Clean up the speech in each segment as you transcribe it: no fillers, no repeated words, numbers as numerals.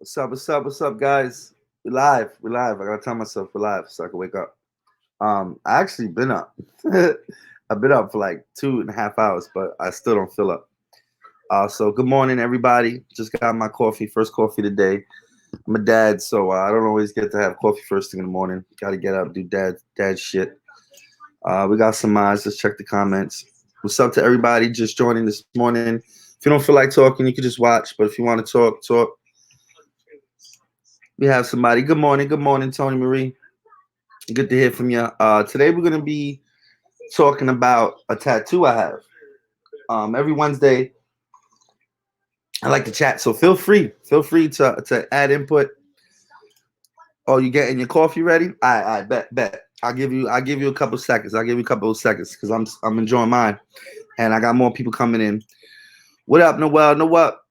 What's up? What's up? What's up, guys? We live. We live. I gotta tell myself we're live so I can wake up. I actually been up. I've been up for like 2.5 hours, but I still don't feel up. So good morning, everybody. Just got my coffee, first coffee today. I'm a dad, so I don't always get to have coffee first thing in the morning. Got to get up, do dad shit. We got some minds. Let's check the comments. What's up to everybody just joining this morning? If you don't feel like talking, you can just watch. But if you want to talk, talk. We have somebody. Good morning, Tony Marie. Good to hear from you. Today we're gonna be talking about a tattoo I have. Every Wednesday I like to chat, so feel free to add input. Oh, you getting your coffee ready? I bet. I'll give you a couple seconds. I'll give you a couple of seconds because I'm enjoying mine, and I got more people coming in. What up, Noel? No what?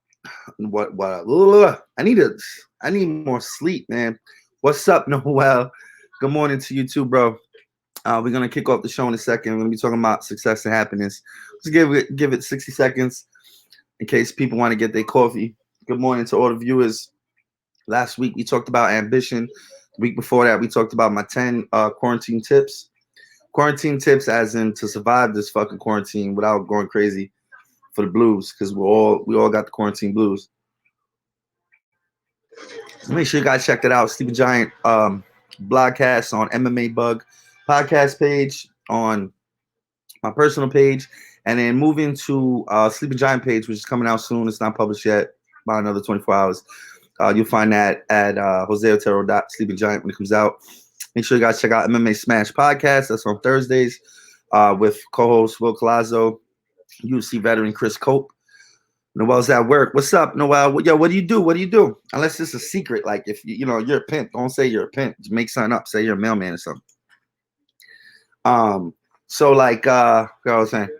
I need more sleep, man. What's up, Noel? Good morning to you too, bro. We're gonna kick off the show in a second. We're gonna be talking about success and happiness. Let's give it 60 seconds in case people want to get their coffee. Good morning to all the viewers. Last week we talked about ambition. The week before that we talked about my 10 quarantine tips. Quarantine tips, as in to survive this fucking quarantine without going crazy for the blues, because we all got the quarantine blues. So make sure you guys check that out. Sleepy Giant blogcast on MMA Bug podcast page, on my personal page, and then moving to Sleepy Giant page, which is coming out soon. It's not published yet, about another 24 hours. You'll find that at joseotero.sleepygiant when it comes out. Make sure you guys check out MMA Smash podcast. That's on Thursdays with co-host Will Colazzo, UFC veteran Chris Cope. Noel's at work. What's up, Noel? Yo, what do you do? What do you do? Unless it's a secret, like if you're a pimp, don't say you're a pimp. Just make something up. Say you're a mailman or something. So like what I was saying.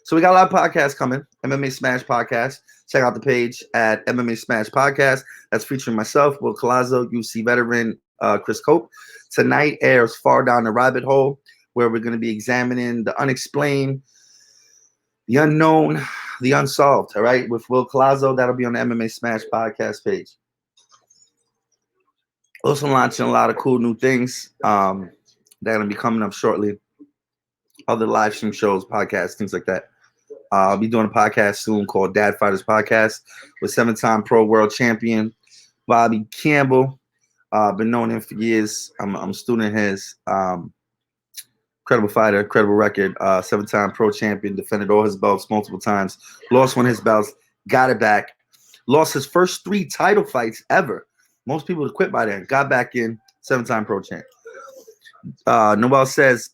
So we got a lot of podcasts coming. MMA Smash podcast. Check out the page at MMA Smash podcast. That's featuring myself, Will Colazzo, UFC veteran Chris Cope. Tonight airs Far Down the Rabbit Hole, where we're going to be examining the unexplained, the unknown, the unsolved. All right, with Will Colazzo. That'll be on the MMA Smash podcast page. Also launching a lot of cool new things that are going to be coming up shortly. Other live stream shows, podcasts, things like that. I'll be doing a podcast soon called Dad Fighters Podcast with 7-time pro world champion Bobby Campbell. Been knowing him for years. I'm a student of his. Incredible fighter, incredible record. 7-time pro champion, defended all his belts multiple times. Lost one of his belts, got it back. Lost his first 3 title fights ever. Most people would quit by then. Got back in, 7-time pro champ. Noel says,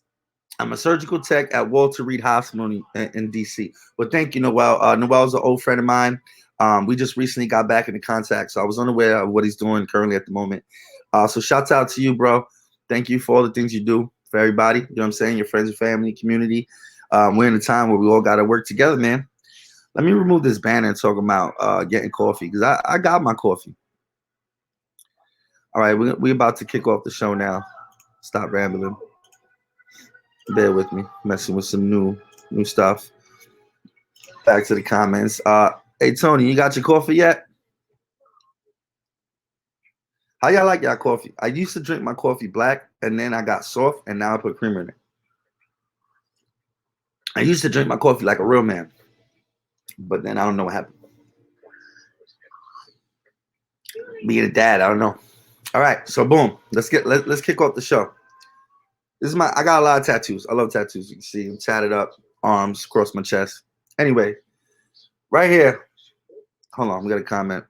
I'm a surgical tech at Walter Reed Hospital in D.C. Well, thank you, Noel. Noel's an old friend of mine. We just recently got back into contact, so I was unaware of what he's doing currently at the moment. So shouts out to you, bro. Thank you for all the things you do for everybody. You know what I'm saying? Your friends, your family, community. We're in a time where we all got to work together, man. Let me remove this banner and talk about getting coffee, because I got my coffee. All right, we're about to kick off the show now. Stop rambling. Bear with me, messing with some new stuff. Back to the comments. Hey Tony, you got your coffee yet? How y'all like y'all coffee? I used to drink my coffee black, and then I got soft, and now I put creamer in it. I used to drink my coffee like a real man, but then I don't know what happened. Being a dad, I don't know. All right, so boom, let's kick off the show. I got a lot of tattoos. I love tattoos. You can see them tatted up, arms across my chest. Anyway, right here. Hold on, we got a comment.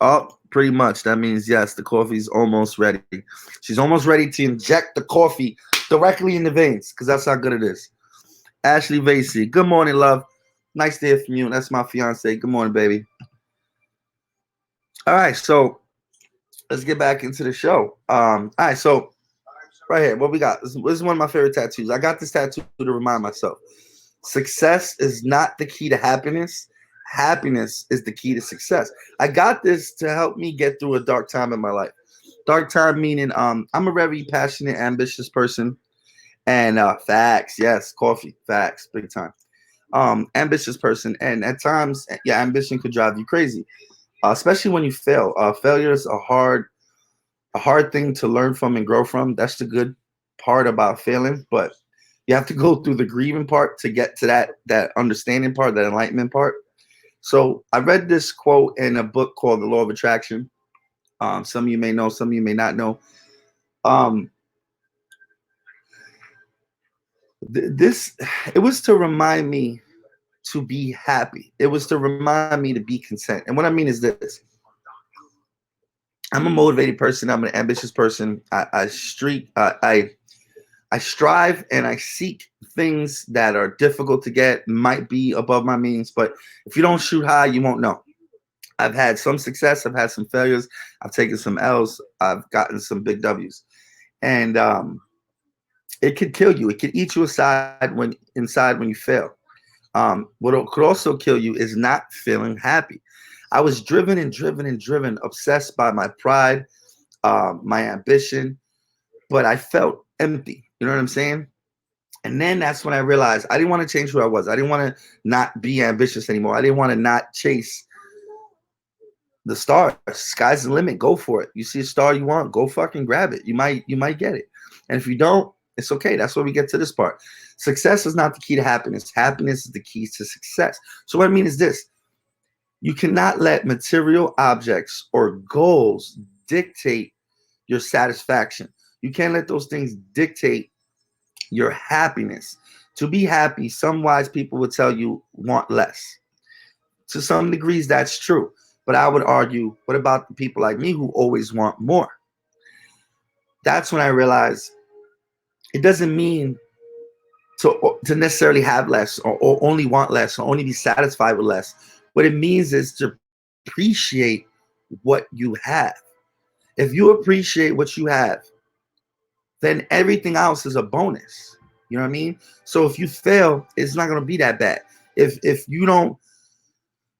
Oh, pretty much. That means yes, the coffee's almost ready. She's almost ready to inject the coffee directly in the veins, because that's how good it is. Ashley Vasey, good morning, love. Nice to hear from you. That's my fiance. Good morning, baby. All right, so let's get back into the show. All right, so right here, what we got? This is one of my favorite tattoos. I got this tattoo to remind myself. Success is not the key to happiness. Happiness is the key to success. I got this to help me get through a dark time in my life. Dark time meaning I'm a very passionate, ambitious person. And facts, yes, coffee, facts, big time. Ambitious person. And at times, yeah, ambition could drive you crazy. especially when you fail. Failure is a hard thing to learn from and grow from. That's the good part about failing, but you have to go through the grieving part to get to that understanding part, that enlightenment part. So I read this quote in a book called The Law of Attraction. Some of you may know, some of you may not know. Um, this it was to remind me to be happy. It was to remind me to be content. And what I mean is this: I'm a motivated person. I'm an ambitious person. I strive and I seek things that are difficult to get, might be above my means. But if you don't shoot high, you won't know. I've had some success. I've had some failures. I've taken some L's. I've gotten some big W's. And it could kill you. It could eat you inside when you fail. What could also kill you is not feeling happy. I was driven and driven and driven, obsessed by my pride, my ambition, but I felt empty. You know what I'm saying? And then that's when I realized I didn't want to change who I was. I didn't want to not be ambitious anymore. I didn't want to not chase the stars. Sky's the limit. Go for it. You see a star you want, go fucking grab it. You might get it. And if you don't, it's okay. That's where we get to this part. Success is not the key to happiness. Happiness is the key to success. So what I mean is this: you cannot let material objects or goals dictate your satisfaction. You can't let those things dictate your happiness. To be happy, some wise people would tell you want less. To some degrees, that's true. But I would argue, what about the people like me who always want more? That's when I realized it doesn't mean to necessarily have less or only want less or only be satisfied with less. What it means is to appreciate what you have. If you appreciate what you have, then everything else is a bonus. You know what I mean? So if you fail, it's not going to be that bad. If you don't,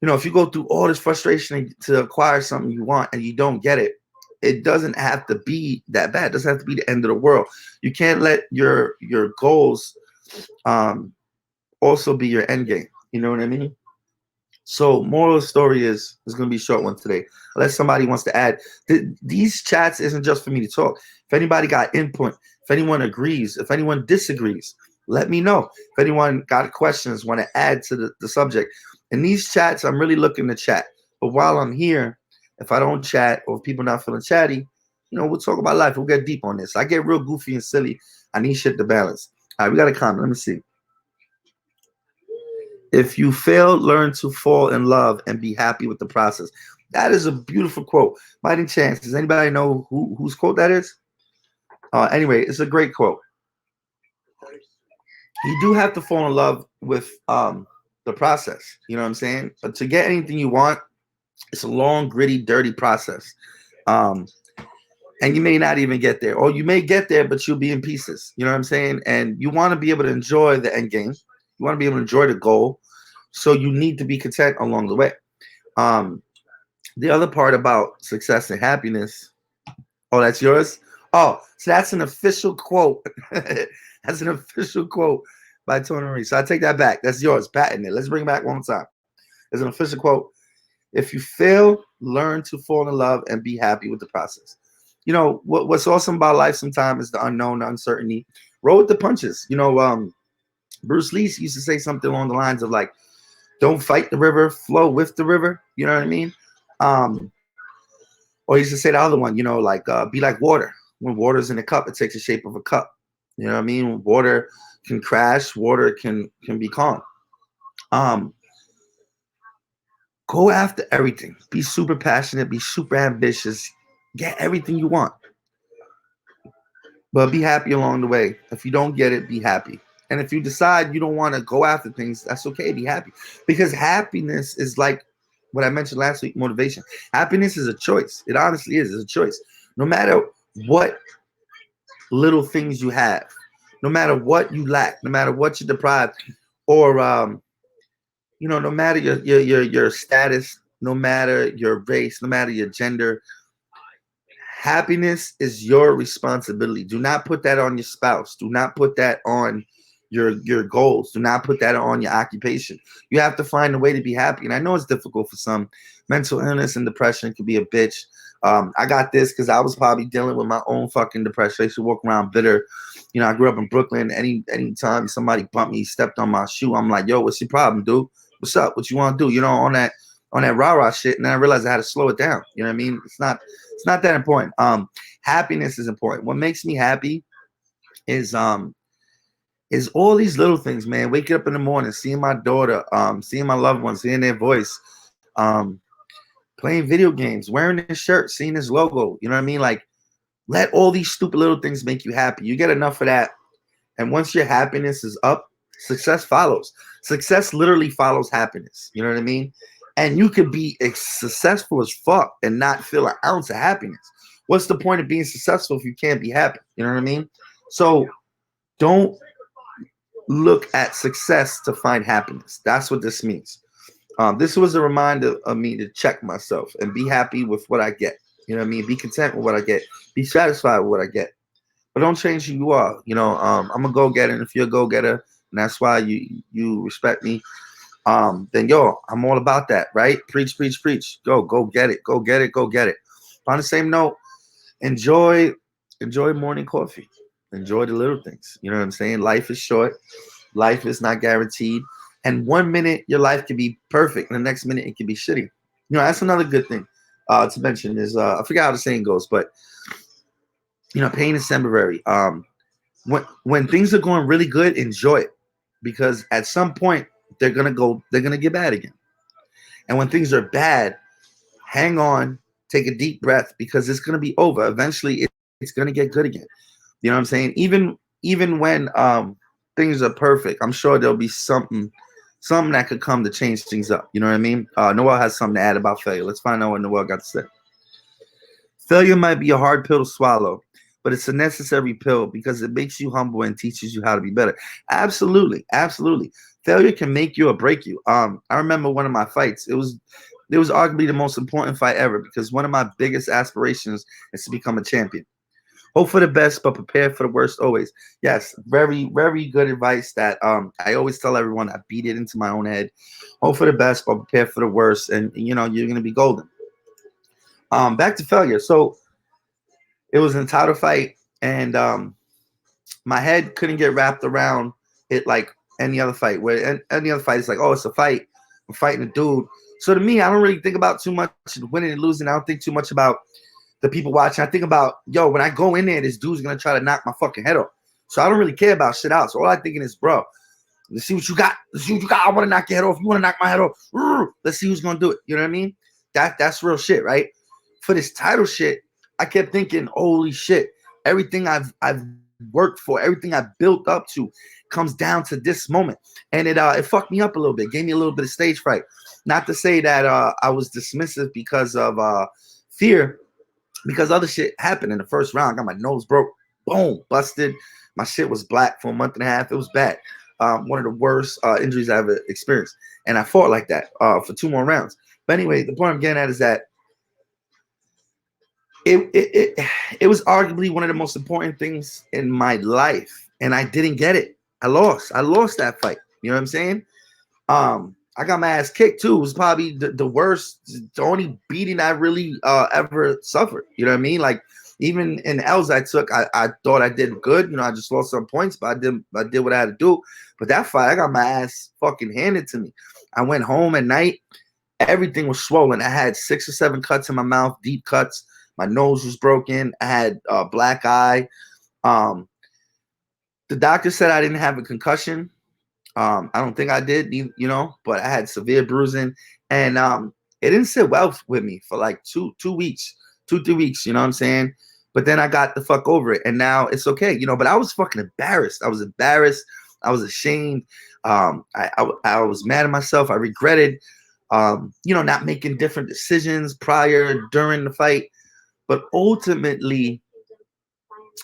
if you go through all this frustration to acquire something you want and you don't get it, it doesn't have to be that bad. It doesn't have to be the end of the world. You can't let your goals also be your end game. You know what I mean? So moral of the story is going to be a short one today. Unless somebody wants to add. These chats isn't just for me to talk. If anybody got input, if anyone agrees, if anyone disagrees, let me know. If anyone got questions, want to add to the subject. In these chats, I'm really looking to chat. But while I'm here, if I don't chat or if people not feeling chatty, we'll talk about life. We'll get deep on this. I get real goofy and silly. I need shit to balance. All right, we got a comment. Let me see. If you fail, learn to fall in love and be happy with the process. That is a beautiful quote. By any chance, does anybody know whose quote that is? Anyway, it's a great quote. You do have to fall in love with the process. You know what I'm saying? But to get anything you want, it's a long, gritty, dirty process. And you may not even get there. Or you may get there, but you'll be in pieces. You know what I'm saying? And you want to be able to enjoy the end game. You want to be able to enjoy the goal. So you need to be content along the way. The other part about success and happiness. Oh, that's yours? Oh, so that's an official quote. That's an official quote by Tony Marie. So I take that back. That's yours. Patent it. Let's bring it back one time. There's an official quote. If you fail, learn to fall in love and be happy with the process. What's awesome about life sometimes is the unknown, the uncertainty. Roll with the punches. Bruce Lee used to say something along the lines of like, don't fight the river, flow with the river. You know what I mean? Or he used to say the other one, be like water. When water's in a cup, it takes the shape of a cup. You know what I mean? Water can crash, water can be calm. Go after everything. Be super passionate, be super ambitious, get everything you want. But be happy along the way. If you don't get it, be happy. And if you decide you don't want to go after things, that's okay. Be happy. Because happiness is like what I mentioned last week, motivation. Happiness is a choice. It honestly is. It's a choice. No matter what little things you have, no matter what you lack, no matter what you're deprived, or no matter your status, no matter your race, no matter your gender, happiness is your responsibility. Do not put that on your spouse. Do not put that on your goals. Do not put that on your occupation. You have to find a way to be happy. And I know it's difficult for some. Mental illness and depression can be a bitch. I got this because I was probably dealing with my own fucking depression. I used to walk around bitter. I grew up in Brooklyn. Anytime somebody bumped me, stepped on my shoe, I'm like, yo, what's your problem, dude? What's up? What you want to do? On that rah-rah shit. And then I realized I had to slow it down. You know what I mean? It's not that important. Happiness is important. What makes me happy is all these little things, man. Waking up in the morning, seeing my daughter, seeing my loved ones, hearing their voice, playing video games, wearing this shirt, seeing this logo. You know what I mean? Like, let all these stupid little things make you happy. You get enough of that. And once your happiness is up, success follows. Success literally follows happiness. You know what I mean? And you could be successful as fuck and not feel an ounce of happiness. What's the point of being successful if you can't be happy? You know what I mean? So don't look at success to find happiness. That's what this means. This was a reminder of me to check myself and be happy with what I get. You know what I mean? Be content with what I get. Be satisfied with what I get. But don't change who you are. I'm a go-getter, and if you're a go-getter, and that's why you respect me, then yo, I'm all about that, right? Preach, preach, preach. Go get it. Go get it. Go get it. On the same note, enjoy morning coffee. Enjoy the little things. You know what I'm saying? Life is short. Life is not guaranteed. And 1 minute your life can be perfect, and the next minute it can be shitty. That's another good thing to mention is I forgot how the saying goes, but pain is temporary. When things are going really good, enjoy it, because at some point they're gonna get bad again. And when things are bad, hang on, take a deep breath, because it's gonna be over. Eventually, it's gonna get good again. You know what I'm saying? Even when things are perfect, I'm sure there'll be something that could come to change things up. You know what I mean? Noel has something to add about failure. Let's find out what Noel got to say. Failure might be a hard pill to swallow, but it's a necessary pill because it makes you humble and teaches you how to be better. Absolutely. Absolutely. Failure can make you or break you. I remember one of my fights. It was arguably the most important fight ever, because one of my biggest aspirations is to become a champion. Hope for the best, but prepare for the worst always. Yes, very, very good advice that I always tell everyone. I beat it into my own head. Hope for the best, but prepare for the worst, and you're going to be golden. Back to failure. So it was a title fight, and my head couldn't get wrapped around it like any other fight. Where any other fight is like, oh, it's a fight. I'm fighting a dude. So to me, I don't really think about too much winning and losing. I don't think too much about the people watching. I think about, yo, when I go in there, this dude's gonna try to knock my fucking head off. So I don't really care about shit else. So all I'm thinking is, bro, let's see what you got. Let's see what you got. I want to knock your head off. You want to knock my head off? Let's see who's gonna do it. You know what I mean? That's real shit, right? For this title shit, I kept thinking, holy shit, everything I've worked for, everything I've built up to comes down to this moment. And it fucked me up a little bit, gave me a little bit of stage fright. Not to say that I was dismissive because of fear, because other shit happened in the first round. I got my nose broke, boom, busted. My shit was black for a month and a half. It was bad. One of the worst injuries I ever experienced. And I fought like that for 2 more rounds. But anyway, the point I'm getting at is that it was arguably one of the most important things in my life, and I didn't get it. I lost that fight. You know what I'm saying? I got my ass kicked too. It was probably the worst, the only beating I really ever suffered. You know what I mean? Like, even in the L's I took, I thought I did good. I just lost some points, but I did what I had to do. But that fight, I got my ass fucking handed to me. I went home at night. Everything was swollen. I had 6 or 7 cuts in my mouth, deep cuts. My nose was broken. I had a black eye. The doctor said I didn't have a concussion. I don't think I did, but I had severe bruising, and it didn't sit well with me for like 2 weeks, 2-3 weeks. You know what I'm saying? But then I got the fuck over it, and now it's okay. But I was fucking embarrassed. I was embarrassed. I was ashamed. I was mad at myself. I regretted, not making different decisions prior, during the fight. But ultimately,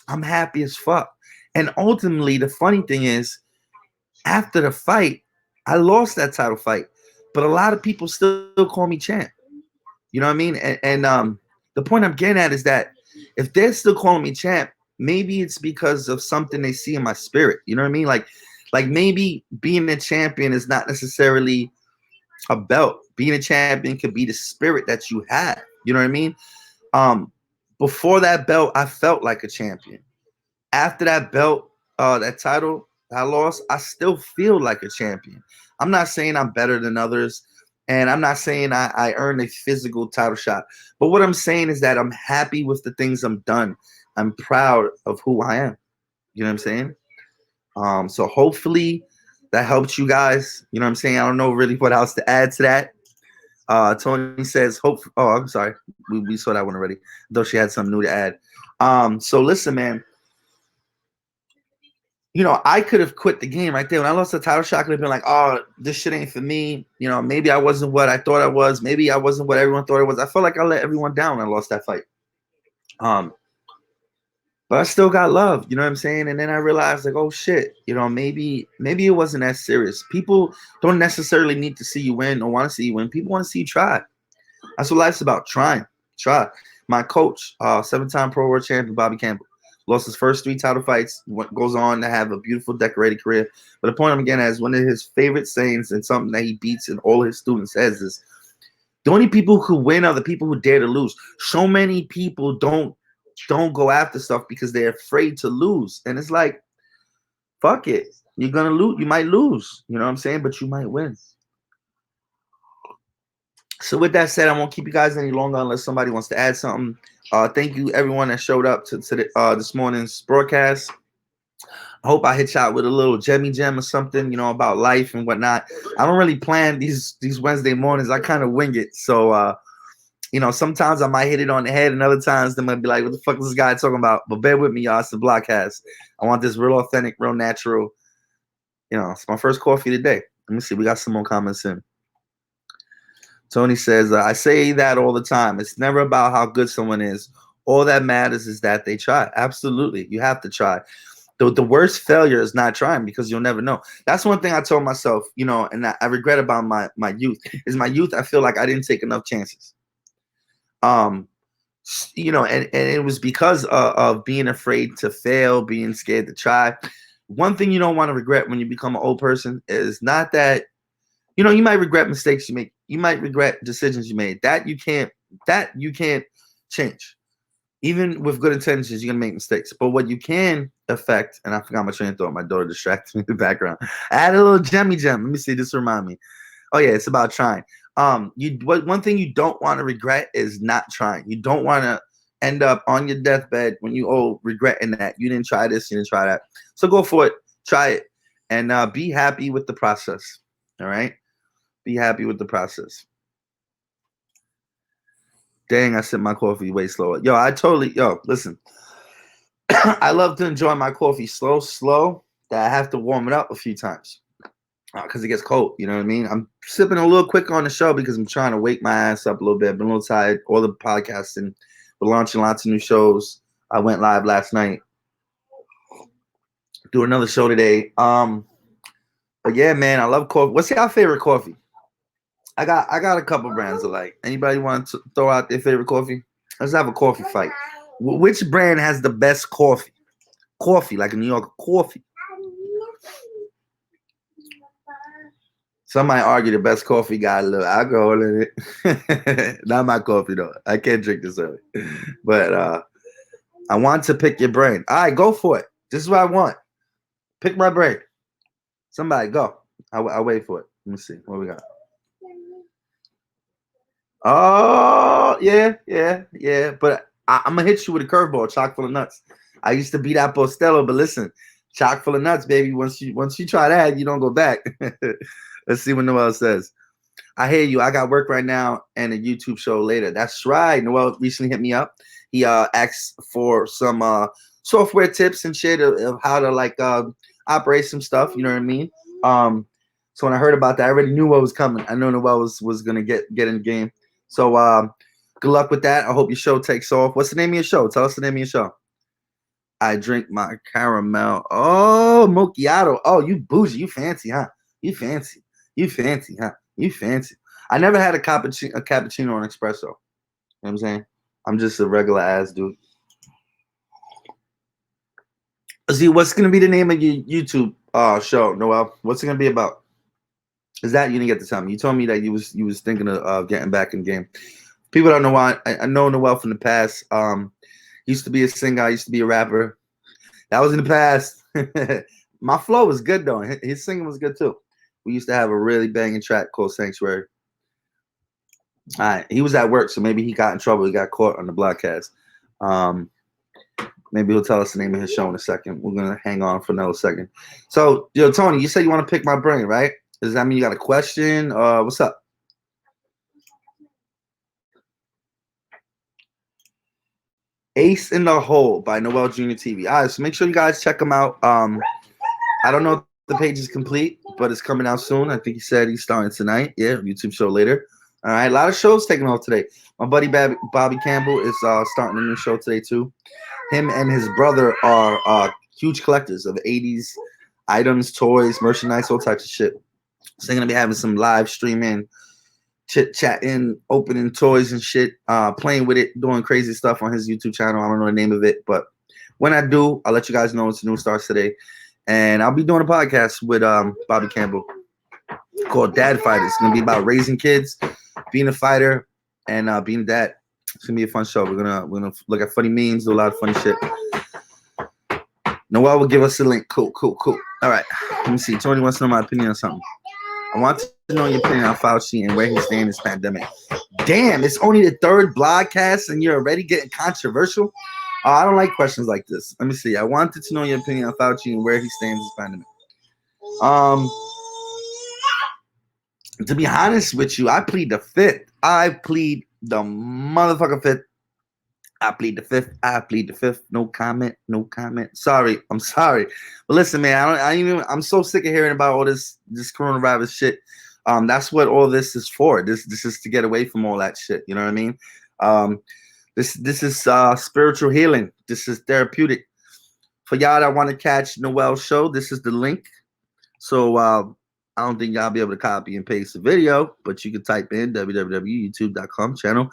I'm happy as fuck. And ultimately, the funny thing is, after the fight, I lost that title fight, but a lot of people still call me champ. You know what I mean? And the point I'm getting at is that if they're still calling me champ, maybe it's because of something they see in my spirit. You know what I mean? Like Like maybe being a champion is not necessarily a belt. Being a champion could be the spirit that you have. You know what I mean? Um, Before that belt, I felt like a champion. After that belt, that title I lost, I still feel like a champion. I'm not saying I'm better than others, and I'm not saying I earned a physical title shot. But what I'm saying is that I'm happy with the things I'm done. I'm proud of who I am. You know what I'm saying? So hopefully that helps you guys. You know what I'm saying? I don't know really what else to add to that. Tony says, "Hope." Oh, I'm sorry. We saw that one already. Though she had something new to add. So listen, man. You know, I could have quit the game right there when I lost the title shot. I could have been like, "Oh, this shit ain't for me." You know, maybe I wasn't what I thought I was. Maybe I wasn't what everyone thought I was. I felt like I let everyone down when I lost that fight. Um, but I still got love. You know what I'm saying? And then I realized, like, oh shit. You know, maybe it wasn't that serious. People don't necessarily need to see you win or want to see you win. People want to see you try. That's what life's about. Trying. Try. My coach, 7-time Pro World Champion Bobby Campbell, lost his first 3 title fights, goes on to have a beautiful decorated career. But the point I'm getting at is one of his favorite sayings and something that he beats and all his students says is, the only people who win are the people who dare to lose. So many people don't go after stuff because they're afraid to lose. And it's like, fuck it. You're going to lose. You might lose. You know what I'm saying? But you might win. So with that said, I won't keep you guys any longer unless somebody wants to add something. Thank you everyone that showed up to this morning's broadcast. I hope I hit y'all with a little gem or something, you know, about life and whatnot. I don't really plan these Wednesday mornings. I kind of wing it. So you know, sometimes I might hit it on the head, and other times they might be like, what the fuck is this guy talking about? But bear with me, y'all. It's the Blogcast. I want this real authentic, real natural. You know, it's my first coffee today. Let me see. We got some more comments in. Tony says, I say that all the time. It's never about how good someone is. All that matters is that they try. Absolutely. You have to try. The worst failure is not trying, because you'll never know. That's one thing I told myself, you know, and I regret about my youth. Is my youth, I feel like I didn't take enough chances. You know, and it was because of being afraid to fail, being scared to try. One thing you don't want to regret when you become an old person is not that, you know, you might regret mistakes you make. You might regret decisions you made. That you can't change. Even with good intentions, you're gonna make mistakes. But what you can affect, and I forgot my train of thought. My daughter distracted me in the background. I had a little gem. Let me see. This remind me. Oh yeah, it's about trying. One thing you don't want to regret is not trying. You don't want to end up on your deathbed when you regretting that you didn't try this, you didn't try that. So go for it, try it, and be happy with the process. All right, be happy with the process. Dang, I sip my coffee way slower. Listen. I love to enjoy my coffee slow, that I have to warm it up a few times. Because it gets cold, you know what I mean? I'm sipping a little quick on the show because I'm trying to wake my ass up a little bit. I've been a little tired. All the podcasting, we're launching lots of new shows. I went live last night. Do another show today. But yeah, man, I love coffee. What's your favorite coffee? I got a couple brands I like. Anybody want to throw out their favorite coffee? Let's have a coffee fight. Which brand has the best coffee? Coffee, like in New York, coffee. Some might argue the best coffee got a little alcohol in it. Not my coffee though. I can't drink this early. But I want to pick your brain. All right, go for it. This is what I want. Pick my brain. Somebody go. I'll wait for it. Let me see what we got. Oh yeah. But I'm gonna hit you with a curveball, chock full of nuts. I used to be that Postello, but listen, chock full of nuts, baby. Once you try that, you don't go back. Let's see what Noel says. I hear you. I got work right now and a YouTube show later. That's right. Noel recently hit me up. He asked for some software tips and shit of how to operate some stuff. You know what I mean? So when I heard about that, I already knew what was coming. I know Noel was gonna get in the game. So good luck with that. I hope your show takes off. What's the name of your show? Tell us the name of your show. I drink my caramel. Oh, macchiato. Oh, you bougie. You fancy, huh? You fancy, huh? You fancy. I never had a cappuccino or an espresso. You know what I'm saying? I'm just a regular ass dude. See, what's going to be the name of your YouTube show, Noel. What's it gonna be about? Is that you didn't get to tell me? You told me that you was thinking of getting back in the game. People don't know why. I know Noel from the past. Used to be a singer. I used to be a rapper. That was in the past. My flow was good though. His singing was good too. We used to have a really banging track called Sanctuary. All right, he was at work, so maybe he got in trouble. He got caught on the Blogcast. Um, Maybe he'll tell us the name of his show in a second. We're gonna hang on for another second. So, Tony, you said you want to pick my brain, right? Does that mean you got a question? What's up? Ace in the Hole by Noel Jr. TV. All right, so make sure you guys check him out. I don't know if the page is complete, but it's coming out soon. I think he said he's starting tonight. Yeah, YouTube show later. All right, a lot of shows taking off today. My buddy Bobby Campbell is starting a new show today too. Him and his brother are huge collectors of 80s items, toys, merchandise, all types of shit. So they're gonna be having some live streaming, chit chatting, opening toys and shit, playing with it, doing crazy stuff on his YouTube channel. I don't know the name of it, but when I do, I'll let you guys know. It's new starts today, and I'll be doing a podcast with Bobby Campbell called Dad Fighters. It's gonna be about raising kids, being a fighter, and being a dad. It's gonna be a fun show. We're gonna look at funny memes, do a lot of funny shit. Noel will give us a link. Cool. All right, let me see. Tony wants to know my opinion on something. I want to know your opinion on Fauci and where he stands in this pandemic. Damn, it's only the third Blogcast and you're already getting controversial. I don't like questions like this. Let me see. I wanted to know your opinion on Fauci and where he stands in this pandemic. To be honest with you, I plead the fifth. I plead the motherfucking fifth. I plead the fifth. I plead the fifth. No comment. Sorry. I'm sorry. But listen, man, I'm so sick of hearing about all this coronavirus shit. That's what all this is for. This is to get away from all that shit. You know what I mean? This is spiritual healing. This is therapeutic. For y'all that want to catch Noel's show, this is the link. So I don't think y'all be able to copy and paste the video, but you can type in www.youtube.com channel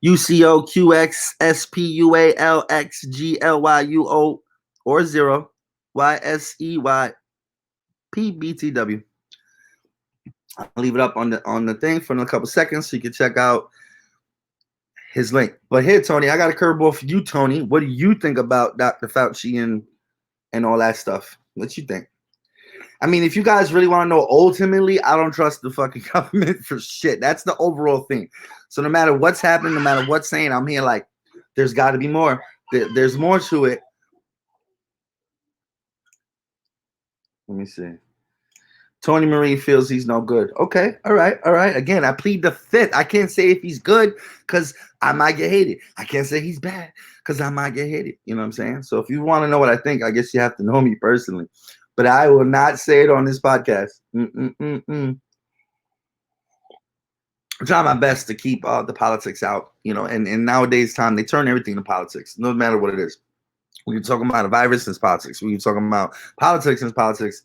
UCOQXSPUALXGLYUO or 0 YSEYPBTW. I'll leave it up on the thing for a couple seconds so you can check out his link. But here, Tony, I got a curveball for you, Tony. What do you think about Dr. Fauci and all that stuff? What you think? I mean, if you guys really want to know, ultimately, I don't trust the fucking government for shit. That's the overall thing. So no matter what's happening, no matter what's saying, I'm here like, there's got to be more. There's more to it. Let me see. Tony Marie feels he's no good. Okay, all right. Again, I plead the fifth. I can't say if he's good because I might get hated. I can't say he's bad because I might get hated. You know what I'm saying? So if you want to know what I think, I guess you have to know me personally. But I will not say it on this podcast. I'm trying my best to keep the politics out, and nowadays time, they turn everything into politics, no matter what it is. We can talk about a virus and politics. We can talk about politics and politics.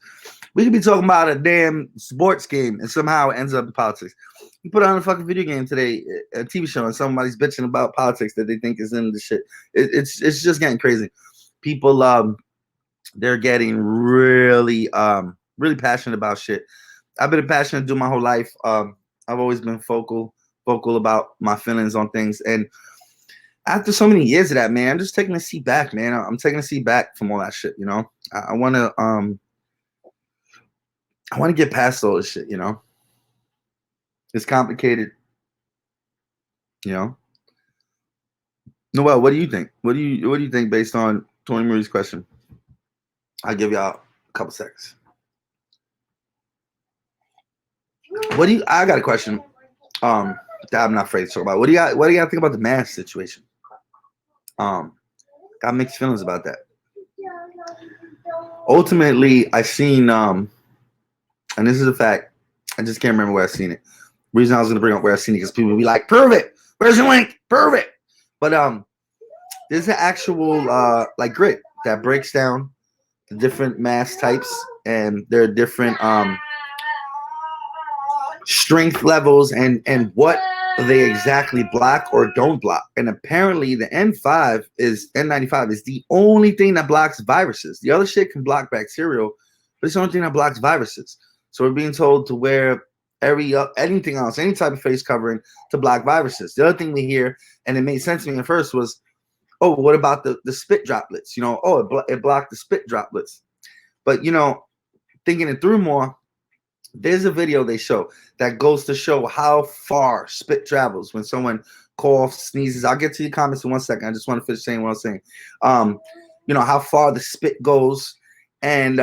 We could be talking about a damn sports game and somehow it ends up in politics. You put on a fucking video game today, a TV show, and somebody's bitching about politics that they think is in the shit. It's just getting crazy. People, they're getting really passionate about shit. I've been passionate to do my whole life. I've always been vocal about my feelings on things. And after so many years of that, man, I'm just taking a seat back, man. I'm taking a seat back from all that shit, I want to get past all this shit, It's complicated, Noel, what do you think? What do you think based on Tony Marie's question? I'll give y'all a couple seconds. I got a question that I'm not afraid to talk about. What do you got to think about the mask situation? Got mixed feelings about that. Ultimately, I seen and this is a fact, I just can't remember where I seen it. The reason I was gonna bring up where I seen it because people will be like, prove it, where's the link? Prove it. But there's an actual like grid that breaks down the different mask types, and there are different strength levels and what they exactly block or don't block. And apparently the N95 is the only thing that blocks viruses. The other shit can block bacterial but it's the only thing that blocks viruses. So we're being told to wear anything else, any type of face covering to block viruses. The other thing we hear, and it made sense to me at first, was, oh, what about the spit droplets? Oh, it blocked the spit droplets. But thinking it through more, there's a video they show that goes to show how far spit travels when someone coughs, sneezes. I'll get to your comments in 1 second. I just want to finish saying what I was saying. How far the spit goes, and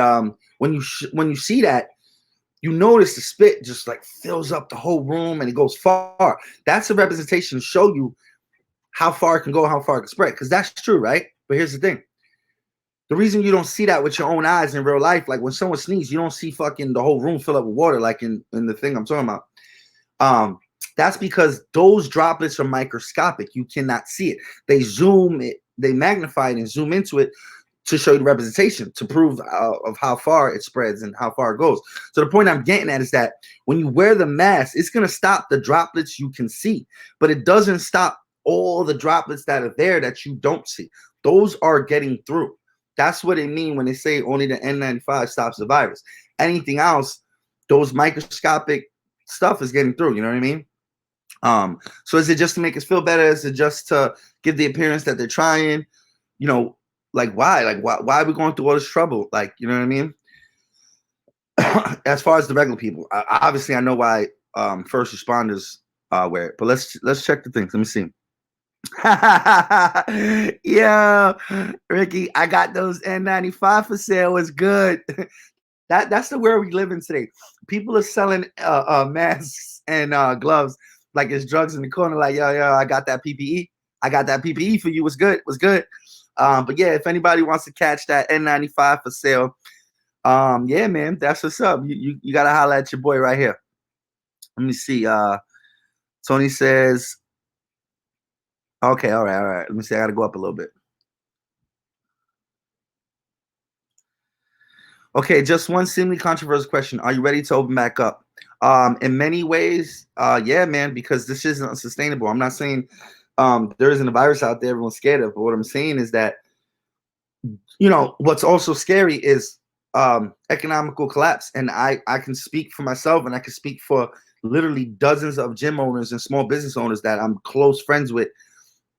when you see that, you notice the spit just like fills up the whole room and it goes far. That's a representation to show you how far it can go, how far it can spread. Because that's true, right? But here's the thing. The reason you don't see that with your own eyes in real life, like when someone sneezes, you don't see fucking the whole room fill up with water, like in the thing I'm talking about. That's because those droplets are microscopic. You cannot see it. They zoom it, they magnify it and zoom into it to show you the representation, to prove of how far it spreads and how far it goes. So the point I'm getting at is that when you wear the mask, it's going to stop the droplets you can see, but it doesn't stop all the droplets that are there that you don't see. Those are getting through. That's what they mean when they say only the N95 stops the virus. Anything else, those microscopic stuff is getting through. You know what I mean? So is it just to make us feel better? Is it just to give the appearance that they're trying? Like why? Like why are we going through all this trouble? Like, you know what I mean? As far as the regular people, obviously I know why first responders wear it. But let's check the things. Let me see. Yeah, Ricky, I got those N95 for sale. It's good. That's the world we live in today. People are selling masks and gloves like it's drugs in the corner. Like, yo, I got that PPE. I got that PPE for you. What's good? What's good? But yeah, if anybody wants to catch that N95 for sale, yeah, man, that's what's up. You gotta holler at your boy right here. Let me see. Tony says, okay, all right. Let me see. I gotta go up a little bit. Okay, just one seemingly controversial question. Are you ready to open back up? In many ways, yeah, man, because this isn't unsustainable. I'm not saying there isn't a virus out there everyone's scared of, but what I'm saying is that, what's also scary is economical collapse. And I can speak for myself, and I can speak for literally dozens of gym owners and small business owners that I'm close friends with.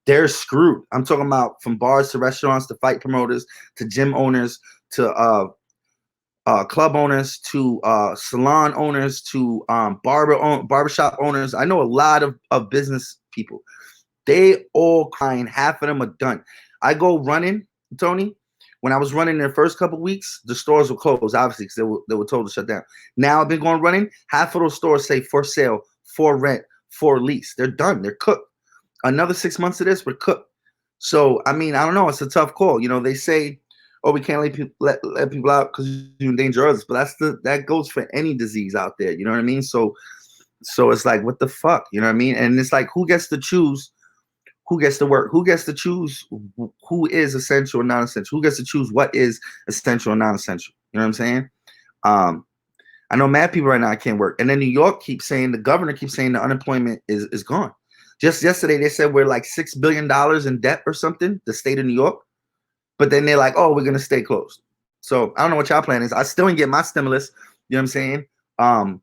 They're screwed. I'm talking about from bars to restaurants to fight promoters to gym owners to club owners to salon owners to barbershop owners. I know a lot of business people. They all crying. Half of them are done. I go running, Tony. When I was running in the first couple of weeks, the stores were closed, obviously, because they were told to shut down. Now I've been going running. Half of those stores say for sale, for rent, for lease. They're done. They're cooked. Another 6 months of this, we're cooked. So, I mean, I don't know. It's a tough call. They say, oh, we can't let people out because you endanger others. But that goes for any disease out there. You know what I mean? So it's like, what the fuck? You know what I mean? And it's like, who gets to choose who gets to work? Who gets to choose who is essential and non-essential? Who gets to choose what is essential and non-essential? You know what I'm saying? I know mad people right now can't work. And then New York the governor keeps saying the unemployment is gone. Just yesterday, they said we're like $6 billion in debt or something, the state of New York. But then they're like, oh, we're going to stay closed. So I don't know what y'all plan is. I still didn't get my stimulus. You know what I'm saying?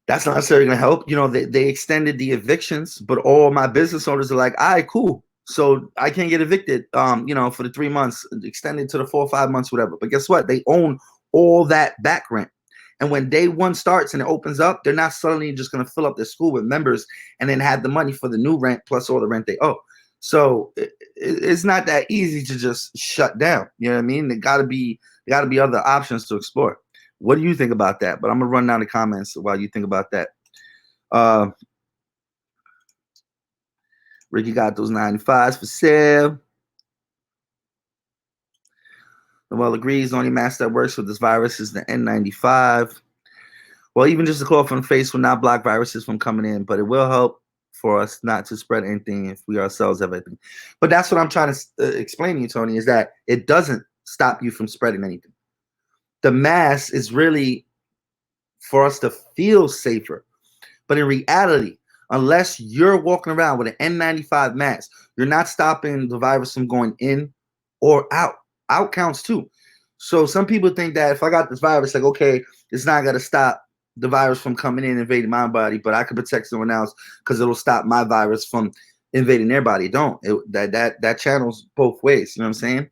That's not necessarily going to help. They extended the evictions, but all my business owners are like, all right, cool. So I can't get evicted, for the 3 months, extended to the 4 or 5 months, whatever. But guess what? They own all that back rent. And when day one starts and it opens up, they're not suddenly just going to fill up their school with members and then have the money for the new rent plus all the rent they owe. So it's not that easy to just shut down. You know what I mean? There got to be other options to explore. What do you think about that? But I'm going to run down the comments while you think about that. Ricky got those 95s for sale. Well, agrees. The only mask that works with this virus is the N95. Well, even just a cloth on the face will not block viruses from coming in, but it will help for us not to spread anything if we ourselves have anything. But that's what I'm trying to explain to you, Tony, is that it doesn't stop you from spreading anything. The mask is really for us to feel safer. But in reality, unless you're walking around with an N95 mask, you're not stopping the virus from going in or out. Out counts too. So some people think that if I got this virus, like, okay, it's not going to stop the virus from coming in and invading my body, but I can protect someone else because it'll stop my virus from invading their body. That channels both ways. You know what I'm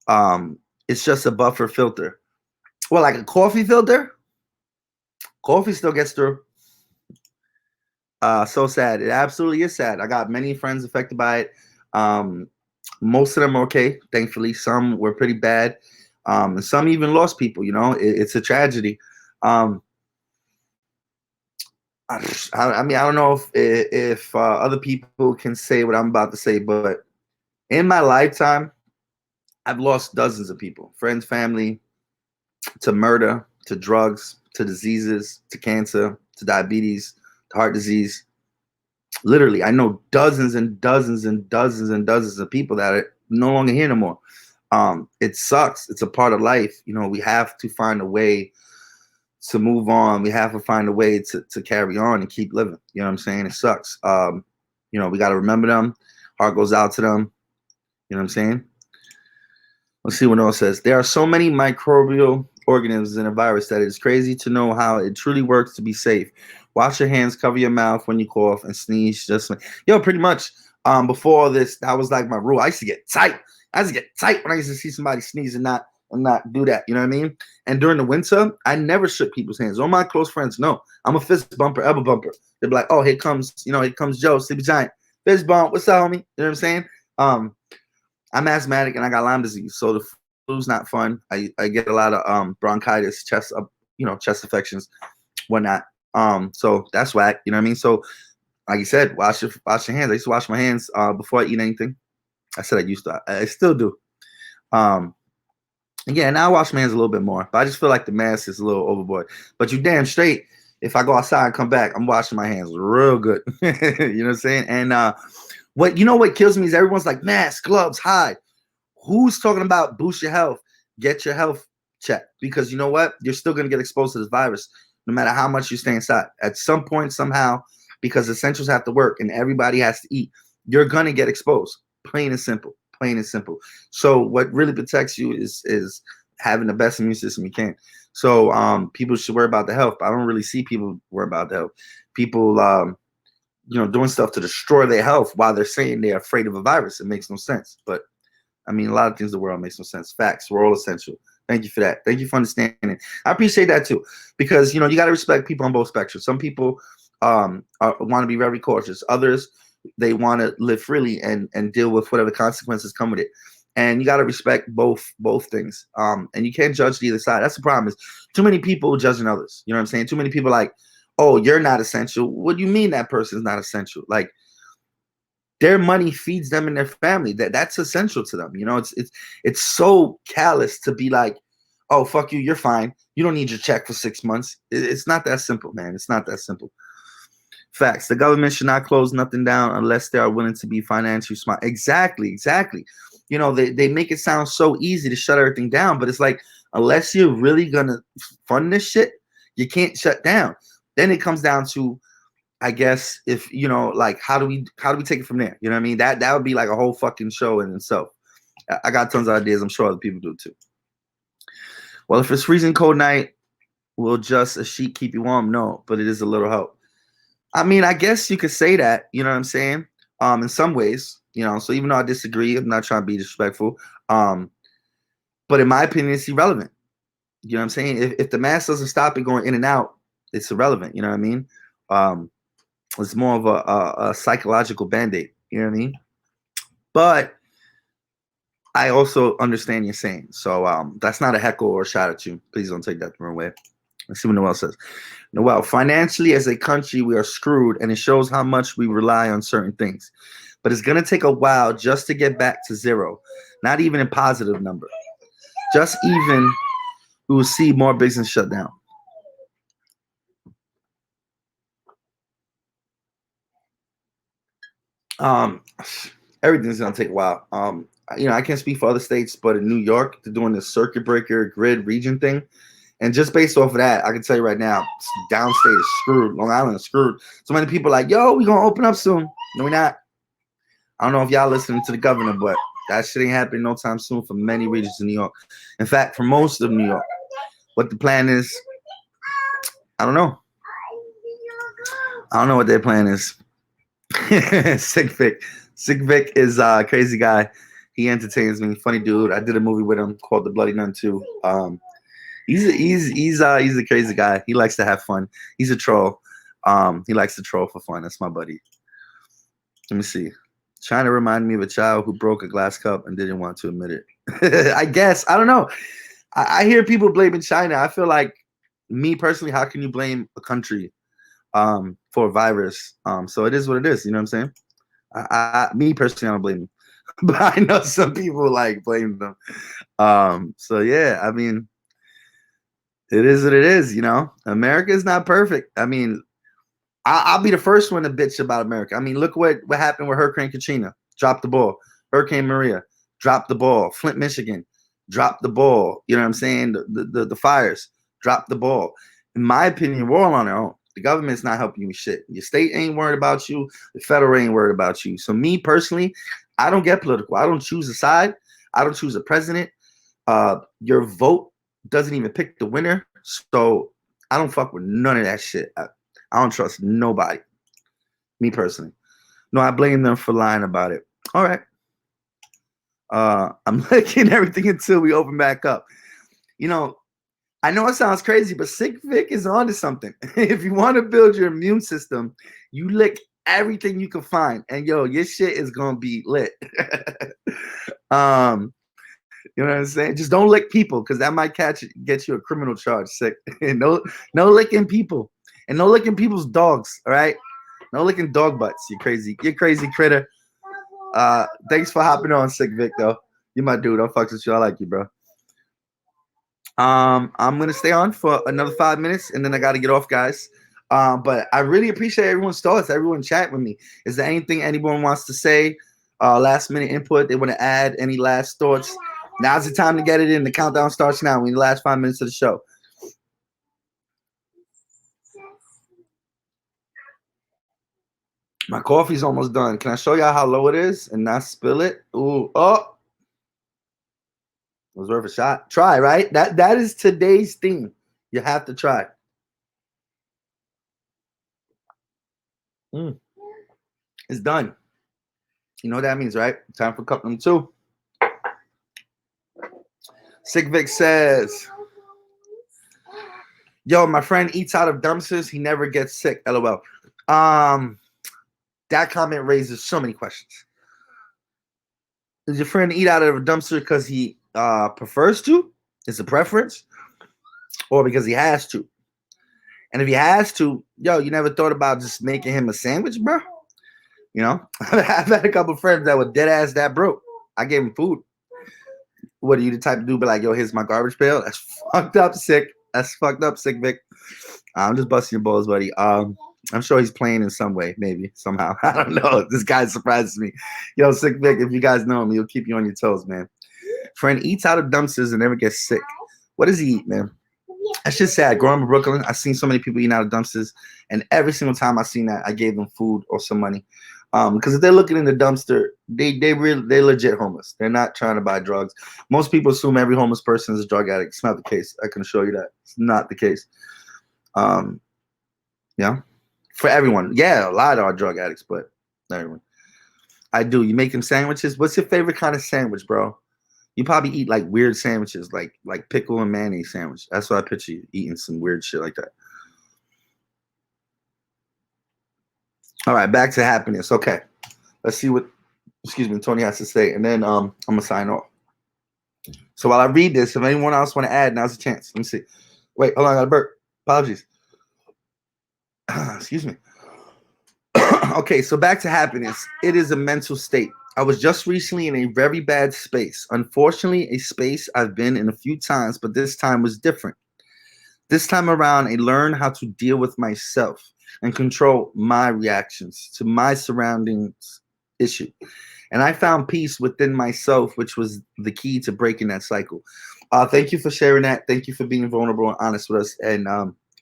saying? It's just a buffer filter. Well, like a coffee filter, coffee still gets through. So sad. It absolutely is sad. I got many friends affected by it. Most of them are okay, thankfully. Some were pretty bad. And some even lost people. You know, it's a tragedy. I mean, I don't know if other people can say what I'm about to say, but in my lifetime, I've lost dozens of people, friends, family, to murder, to drugs, to diseases, to cancer, to diabetes, to heart disease. Literally, I know dozens and dozens and dozens and dozens of people that are no longer here no more. It sucks. It's a part of life. You know, we have to find a way to move on. We have to find a way to carry on and keep living. You know what I'm saying? It sucks. You know, we got to remember them. Heart goes out to them. You know what I'm saying? Let's see what else says. There are so many microbial organisms in a virus that it is crazy to know how it truly works to be safe. Wash your hands, cover your mouth when you cough and sneeze. Pretty much before this, that was like my rule. I used to get tight. I used to get tight when I used to see somebody sneeze and not do that. You know what I mean? And during the winter, I never shook people's hands. All my close friends know. I'm a fist bumper, elbow bumper. They'd be like, oh, here comes Joe, Sleepy Giant. Fist bump. What's up, homie? You know what I'm saying? I'm asthmatic and I got Lyme disease, so the flu's not fun. I get a lot of bronchitis, chest infections, whatnot. So that's whack. You know what I mean? So, like you said, wash your hands. I used to wash my hands before I eat anything. I said I used to. I still do. Yeah, now I wash my hands a little bit more, but I just feel like the mask is a little overboard. But you damn straight, if I go outside and come back, I'm washing my hands real good. You know what I'm saying? And what kills me is everyone's like mask, gloves, hide. Who's talking about boost your health? Get your health checked, because you know what? You're still gonna get exposed to this virus, no matter how much you stay inside. At some point, somehow, because essentials have to work and everybody has to eat, you're gonna get exposed. Plain and simple. Plain and simple. So what really protects you is having the best immune system you can. So people should worry about the health. But I don't really see people worry about the health. People doing stuff to destroy their health while they're saying they're afraid of a virus. It makes no sense. But I mean, a lot of things in the world makes no sense. Facts. We're all essential. Thank you for that. Thank you for understanding. I appreciate that too, because you got to respect people on both spectrums. Some people want to be very cautious. Others, they want to live freely and deal with whatever consequences come with it. And you got to respect both things. And you can't judge either side. That's the problem, is too many people judging others. You know what I'm saying? Too many people like, oh, you're not essential. What do you mean that person is not essential? Like, their money feeds them and their family. That's essential to them. It's so callous to be like, oh, fuck you, you're fine. You don't need your check for 6 months. It's not that simple, man. It's not that simple. Facts. The government should not close nothing down unless they are willing to be financially smart. Exactly. They make it sound so easy to shut everything down, but it's like, unless you're really gonna fund this shit, you can't shut down. Then it comes down to, I guess, if like, how do we take it from there? You know what I mean? That would be like a whole fucking show in itself. I got tons of ideas. I'm sure other people do too. Well, if it's freezing cold night, will just a sheet keep you warm? No, but it is a little help. I mean, I guess you could say that, you know what I'm saying? In some ways, so even though I disagree, I'm not trying to be disrespectful. But in my opinion, it's irrelevant. You know what I'm saying? If the mask doesn't stop it going in and out, it's irrelevant. You know what I mean? It's more of a psychological band-aid. You know what I mean? But I also understand you're saying. So that's not a heckle or a shot at you. Please don't take that the wrong way. Let's see what Noel says. Noel, financially as a country, we are screwed, and it shows how much we rely on certain things. But it's going to take a while just to get back to zero, not even a positive number. Just even, we will see more business shut down. Everything's going to take a while. I can't speak for other states, but in New York, they're doing the circuit breaker grid region thing. And just based off of that, I can tell you right now, downstate is screwed. Long Island is screwed. So many people are like, yo, we're going to open up soon. No, we're not. I don't know if y'all listening to the governor, but That shit ain't happening no time soon for many regions in New York. In fact, for most of New York. What the plan is, I don't know. I don't know what their plan is. Sick Vic. Sick Vic is a crazy guy. He entertains me. Funny dude. I did a movie with him called The Bloody Nun too. He's a crazy guy. He likes to have fun. He's a troll. He likes to troll for fun. That's my buddy. Let me see. Trying to remind me of a child who broke a glass cup and didn't want to admit it. I guess. I don't know. I hear people blaming China. I feel like, me personally, how can you blame a country for a virus? So it is what it is. You know what I'm saying? Me personally, I don't blame them. But I know some people like blame them. So yeah, I mean, it is what it is, you know. America is not perfect. I mean, I'll be the first one to bitch about America. I mean, look what happened with Hurricane Katrina. Dropped the ball. Hurricane Maria. Dropped the ball. Flint, Michigan. Dropped the ball. You know what I'm saying? The fires. Dropped the ball. In my opinion, we're all on our own. The government's not helping you with shit. Your state ain't worried about you. The federal ain't worried about you. So me personally, I don't get political. I don't choose a side. I don't choose a president. Your vote doesn't even pick the winner. So I don't fuck with none of that shit. I don't trust nobody. Me personally. No, I blame them for lying about it. All right. I'm licking everything until we open back up. You know, I know it sounds crazy, but Sick Vic is onto something. If you want to build your immune system, you lick everything you can find. And yo, your shit is gonna be lit. You know what I'm saying? Just don't lick people, because that might get you a criminal charge. Sick. No licking people. And no licking people's dogs. All right. No licking dog butts. You crazy critter. Thanks for hopping on, Sick Vic, though. You my dude. I'll fuck with you. I like you, bro. I'm gonna stay on for another 5 minutes, and then I gotta get off, guys. But I really appreciate everyone's thoughts, everyone chat with me. Is there anything anyone wants to say? Last minute input they want to add? Any last thoughts? Now's the time to get it in. The countdown starts now. We're in the last 5 minutes of the show. My coffee's almost done. Can I show y'all how low it is and not spill it? Ooh, oh. It was worth a shot. Try, right? That is today's theme. You have to try. It's done. You know what that means, right? Time for cup number 2. Sick Vic says, yo, my friend eats out of dumpsters. He never gets sick. LOL. That comment raises so many questions. Does your friend eat out of a dumpster because he prefers to? It's a preference? Or because he has to? And if he has to, yo, you never thought about just making him a sandwich, bro? You know? I've had a couple friends that were dead ass that broke. I gave him food. What are you the type to do? Be like, yo, here's my garbage pail? That's fucked up, Sick. That's fucked up, Sick Vic. I'm just busting your balls, buddy. I'm sure he's playing in some way, maybe, somehow. I don't know. This guy surprises me. Yo, Sick Vic, if you guys know him, he'll keep you on your toes, man. Friend eats out of dumpsters and never gets sick. What does he eat, man? That's just sad. Growing up in Brooklyn, I've seen so many people eating out of dumpsters, and every single time I seen that, I gave them food or some money. Because if they're looking in the dumpster, they're legit homeless. They're not trying to buy drugs. Most people assume every homeless person is a drug addict. It's not the case. I can assure you that. It's not the case. Yeah. For everyone. Yeah, a lot are drug addicts, but not everyone. I do. You make them sandwiches? What's your favorite kind of sandwich, bro? You probably eat like weird sandwiches, like pickle and mayonnaise sandwich. That's what I picture you eating, some weird shit like that. All right, back to happiness. Okay. Let's see what, Tony has to say, and then I'm gonna sign off. So while I read this, if anyone else want to add, now's the chance. Let me see. Wait, hold on, I got a burp. Apologies. Excuse me. Okay, so back to happiness. It is a mental state. I was just recently in a very bad space. Unfortunately, a space I've been in a few times, but this time was different. This time around, I learned how to deal with myself and control my reactions to my surroundings issue. And I found peace within myself, which was the key to breaking that cycle. Thank you for sharing that. Thank you for being vulnerable and honest with us and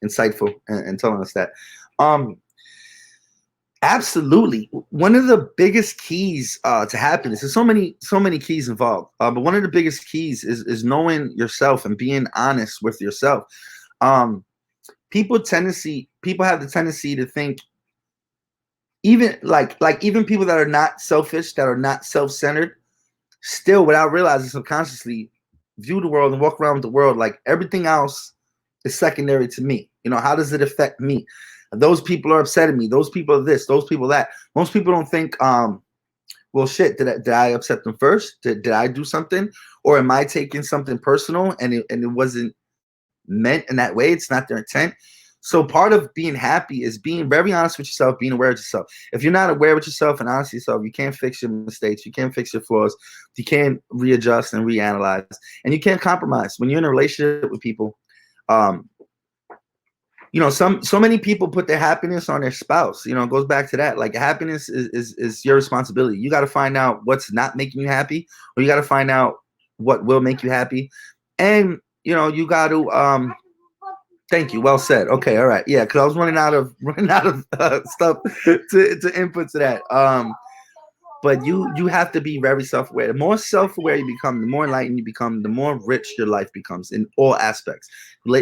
insightful and telling us that. Absolutely. One of the biggest keys to happiness, there's so many keys involved. But one of the biggest keys is knowing yourself and being honest with yourself. Um, people have the tendency to think, even even people that are not selfish, that are not self-centered, still without realizing subconsciously view the world and walk around with the world like everything else is secondary to me. How does it affect me? Those people are upsetting me. Those people are this, those people that. Most people don't think, well, shit, did I upset them first? Did I do something? Or am I taking something personal and it wasn't meant in that way? It's not their intent. So part of being happy is being very honest with yourself, being aware of yourself. If you're not aware with yourself and honest with yourself, you can't fix your mistakes. You can't fix your flaws. You can't readjust and reanalyze. And you can't compromise. When you're in a relationship with people, um, so many people put their happiness on their spouse. It goes back to that. Like, happiness is your responsibility. You got to find out what's not making you happy, or you got to find out what will make you happy. And you got to thank you. Well said. Okay. All right. Yeah. Because I was running out of stuff to input to that. But you have to be very self-aware. The more self-aware you become, the more enlightened you become, the more rich your life becomes in all aspects,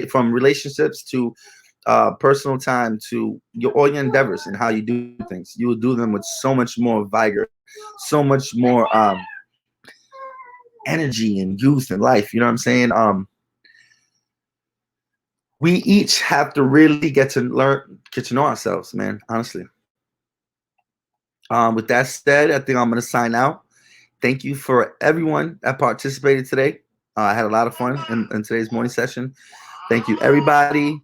from relationships to personal time to all your endeavors and how you do things. You will do them with so much more vigor, so much more energy and youth and life. You know what I'm saying? We each have to really get to know ourselves, man. Honestly. With that said, I think I'm going to sign out. Thank you for everyone that participated today. I had a lot of fun in today's morning session. Thank you, everybody.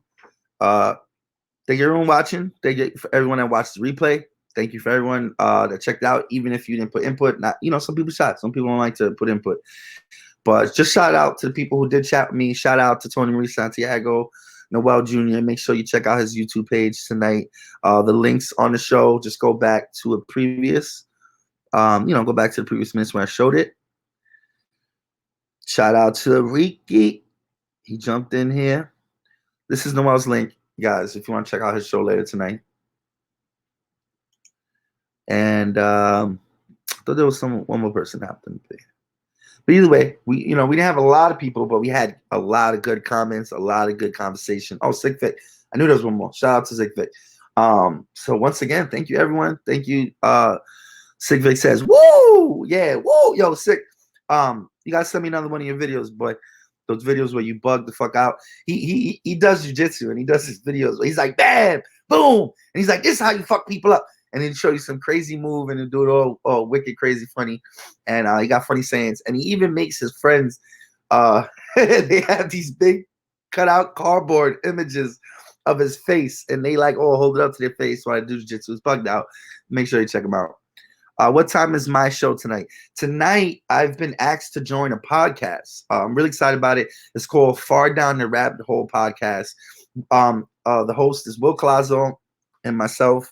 Thank you everyone watching. Thank you for everyone that watched the replay. Thank you for everyone that checked out, even if you didn't put input. Not, some people shot. Some people don't like to put input. But just shout out to the people who did chat with me. Shout out to Tony Marie Santiago, Noel Jr. Make sure you check out his YouTube page tonight. The links on the show, just go back to a previous, go back to the previous minutes where I showed it. Shout out to Ricky. He jumped in here. This is Noel's link, guys, if you want to check out his show later tonight. And I thought there was one more person happening. But either way, we didn't have a lot of people, but we had a lot of good comments, a lot of good conversation. Oh, Sick Vic. I knew there was one more. Shout out to Sick Vic. So once again, thank you, everyone. Thank you. Sick Vic says, woo! Yeah, woo! Yo, Sick. You gotta send me another one of your videos, boy. Those videos where you bug the fuck out. He does jujitsu and he does his videos where he's like, bam, boom. And he's like, this is how you fuck people up. And he'd show you some crazy move and he'd do it all wicked, crazy, funny. And he got funny sayings. And he even makes his friends, they have these big cutout cardboard images of his face. And they hold it up to their face while I do jiu-jitsu. It's bugged out. Make sure you check them out. What time is my show tonight? Tonight, I've been asked to join a podcast. I'm really excited about it. It's called Far Down the Rabbit Hole Podcast. The host is Will Colazo and myself.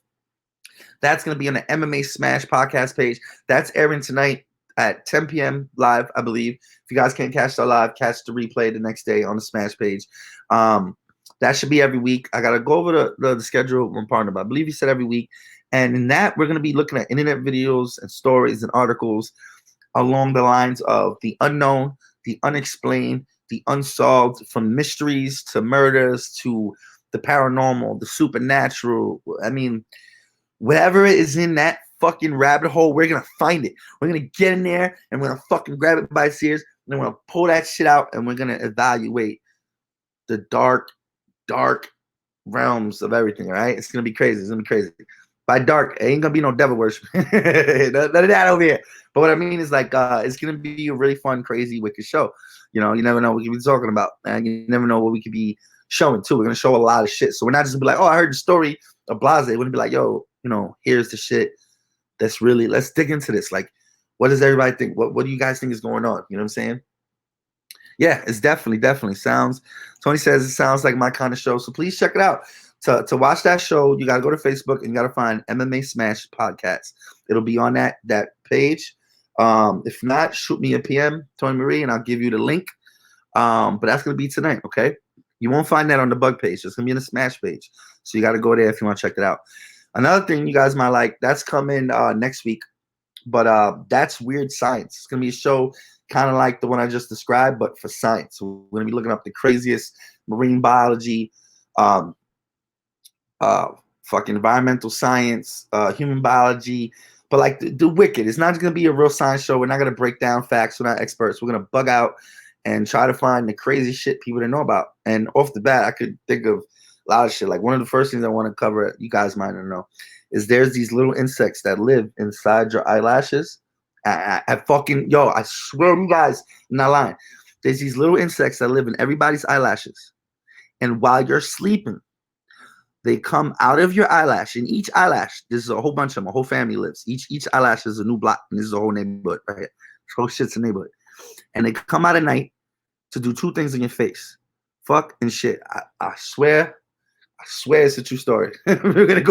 That's going to be on the MMA Smash podcast page. That's airing tonight at 10 p.m. live, I believe. If you guys can't catch the live, catch the replay the next day on the Smash page. That should be every week. I got to go over the schedule with my partner, but I believe he said every week. And in that, we're going to be looking at internet videos and stories and articles along the lines of the unknown, the unexplained, the unsolved, from mysteries to murders to the paranormal, the supernatural. I mean, whatever is in that fucking rabbit hole, we're going to find it. We're going to get in there and we're going to fucking grab it by its ears and then we're going to pull that shit out and we're going to evaluate the dark realms of everything, all right? It's going to be crazy. It's going to be crazy. By dark, it ain't going to be no devil worship. None of that over here. But what I mean is it's going to be a really fun, crazy, wicked show. You never know what we could be talking about. And you never know what we could be showing, too. We're going to show a lot of shit. So we're not just going to be like, oh, I heard the story of Blase. We're going to be like, yo, here's the shit that's really, let's dig into this. Like, what does everybody think? What do you guys think is going on? You know what I'm saying? Yeah, it's definitely sounds. Tony says it sounds like my kind of show. So please check it out. To watch that show, you got to go to Facebook and you got to find MMA Smash Podcast. It'll be on that page. If not, shoot me a PM, Tony Marie, and I'll give you the link. But that's going to be tonight, okay? You won't find that on the Bug page. It's going to be on the Smash page. So you got to go there if you want to check it out. Another thing you guys might like, that's coming next week, but that's Weird Science. It's gonna be a show kind of like the one I just described, but for science. We're gonna be looking up the craziest marine biology, um, uh, fucking environmental science, human biology, but like the wicked. It's not gonna be a real science show. We're not gonna break down facts. We're not experts. We're gonna bug out and try to find the crazy shit people didn't know about. And off the bat, I could think of a lot of shit. Like one of the first things I want to cover, you guys might not know, is there's these little insects that live inside your eyelashes. I fucking, yo, I swear to you guys, I'm not lying. There's these little insects that live in everybody's eyelashes. And while you're sleeping, they come out of your eyelash. In each eyelash, there's a whole bunch of them. A whole family lives. Each eyelash is a new block. And this is a whole neighborhood right here. This whole shit's a neighborhood. And they come out at night to do two things in your face. Fuck and shit. I swear it's a true story. We're gonna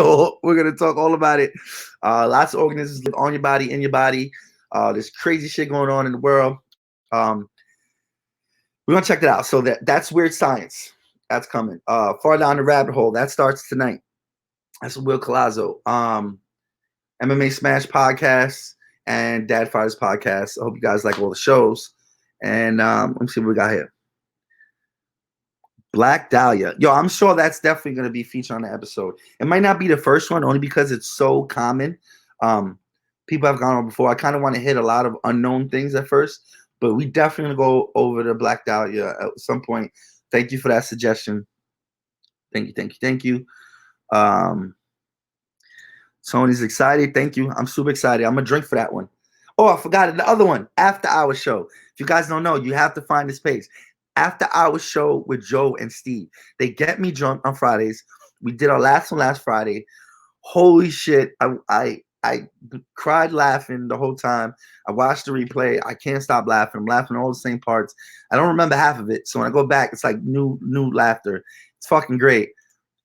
talk all about it. Lots of organisms live on your body, in your body. There's crazy shit going on in the world. We're gonna check that out. So that's Weird Science. That's coming. Far Down the Rabbit Hole. That starts tonight. That's Will Colazzo. MMA Smash podcast and Dad Fighters podcast. I hope you guys like all the shows. And let me see what we got here. Black Dahlia. Yo, I'm sure that's definitely going to be featured on the episode. It might not be the first one, only because it's so common. People have gone on before. I kind of want to hit a lot of unknown things at first, but we definitely go over to Black Dahlia at some point. Thank you for that suggestion. Thank you. Tony's excited. Thank you. I'm super excited. I'm going to drink for that one. Oh, I forgot it. The other one, After Hours Show. If you guys don't know, you have to find this page. After Hours Show with Joe and Steve. They get me drunk on Fridays. We did our last one last Friday. Holy shit. I cried laughing the whole time. I watched the replay. I can't stop laughing. I'm laughing all the same parts. I don't remember half of it. So when I go back, it's like new laughter. It's fucking great.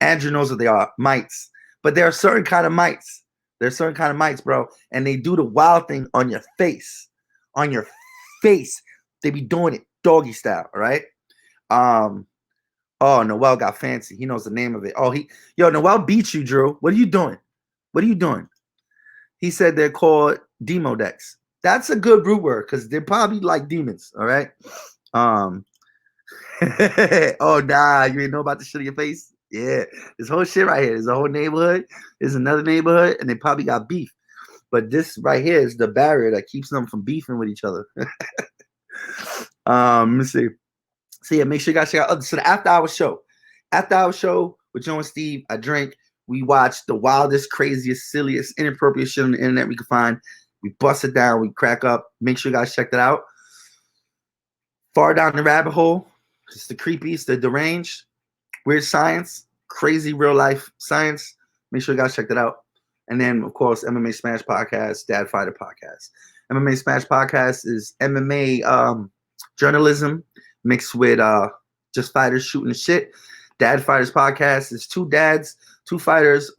Andrew knows what they are. Mites. But there are certain kind of mites. There's certain kind of mites, bro. And they do the wild thing on your face. On your face. They be doing it doggy style, right? Oh, Noel got fancy. He knows the name of it. Noel beat you, Drew. What are you doing? He said they're called Demodex. That's a good root word because they're probably like demons, all right? Oh, nah, you didn't know about the shit on your face? Yeah, this whole shit right here. There's a whole neighborhood. There's another neighborhood, and they probably got beef. But this right here is the barrier that keeps them from beefing with each other. Let me see. So yeah, make sure you guys check out. So the After Hours Show. After Hours Show with Joe and Steve. I drink. We watch the wildest, craziest, silliest, inappropriate shit on the internet we can find. We bust it down. We crack up. Make sure you guys check that out. Far Down the Rabbit Hole. Just the creepies, the deranged. Weird Science. Crazy real life science. Make sure you guys check that out. And then, of course, MMA Smash Podcast, Dad Fighter Podcast. MMA Smash Podcast is MMA journalism mixed with just fighters shooting the shit. Dad Fighters Podcast is two dads, two fighters.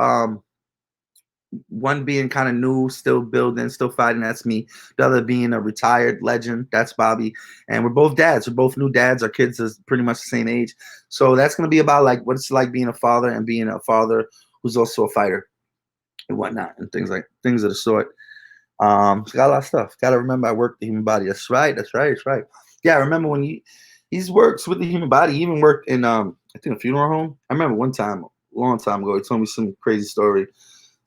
One being kind of new, still building, still fighting. That's me. The other being a retired legend. That's Bobby. And we're both dads. We're both new dads. Our kids are pretty much the same age. So that's going to be about like what it's like being a father and being a father who's also a fighter and whatnot and things of the sort. So got a lot of stuff. Got to remember I work the human body. That's right. Yeah, I remember when he works with the human body. He even worked in I think a funeral home. I remember one time, a long time ago, he told me some crazy story.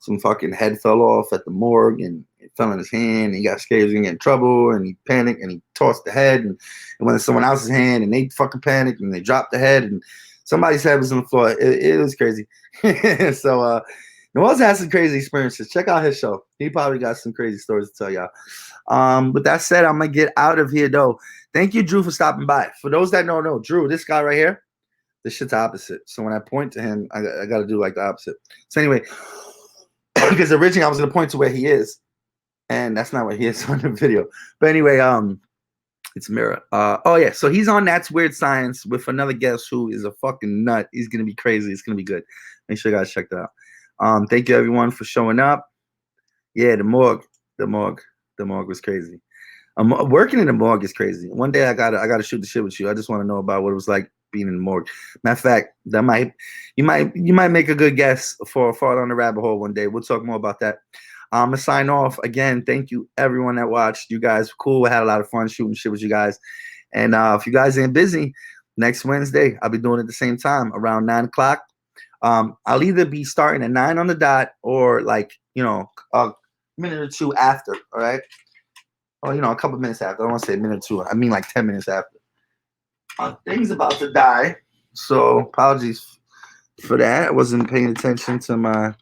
Some fucking head fell off at the morgue and it fell in his hand. And he got scared he was gonna get in trouble and he panicked and he tossed the head and it went in someone else's hand and they fucking panicked and they dropped the head and somebody's head was on the floor. It was crazy. So Noel's had some crazy experiences. Check out his show. He probably got some crazy stories to tell y'all. With that said, I'm gonna get out of here though. Thank you, Drew, for stopping by. For those that don't know, Drew, this guy right here, this shit's opposite. So when I point to him, I gotta do like the opposite. So anyway, because originally I was gonna point to where he is, and that's not where he is on the video. But anyway, it's Mirror. Oh yeah, so he's on That's Weird Science with another guest who is a fucking nut. He's gonna be crazy. It's gonna be good. Make sure you guys check that out. Thank you everyone for showing up. Yeah, the morgue was crazy. Working in the morgue is crazy. One day I gotta shoot the shit with you. I just want to know about what it was like being in the morgue. Matter of fact, you might make a good guess for Fall Down the Rabbit Hole one day. We'll talk more about that. I'm gonna sign off again. Thank you everyone that watched. You guys were cool. I had a lot of fun shooting shit with you guys. And if you guys ain't busy, next Wednesday I'll be doing it at the same time around 9 o'clock. I'll either be starting at 9 on the dot or like a minute or two after. All right. Or a couple minutes after. I don't want to say a minute or two. I mean like 10 minutes after. Thing's about to die, so apologies for that. I wasn't paying attention to my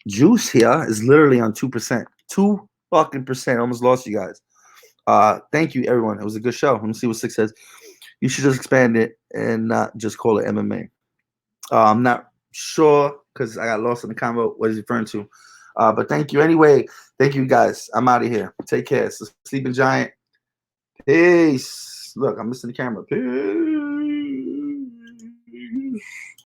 juice here. It's literally on 2%. 2% almost lost you guys. Thank you, everyone. It was a good show. Let me see what 6 says. You should just expand it and not just call it MMA. I'm not sure because I got lost in the convo what he's referring to. But thank you anyway. Thank you, guys. I'm out of here. Take care. So, Sleeping Giant. Peace. Look, I'm missing the camera. Peace.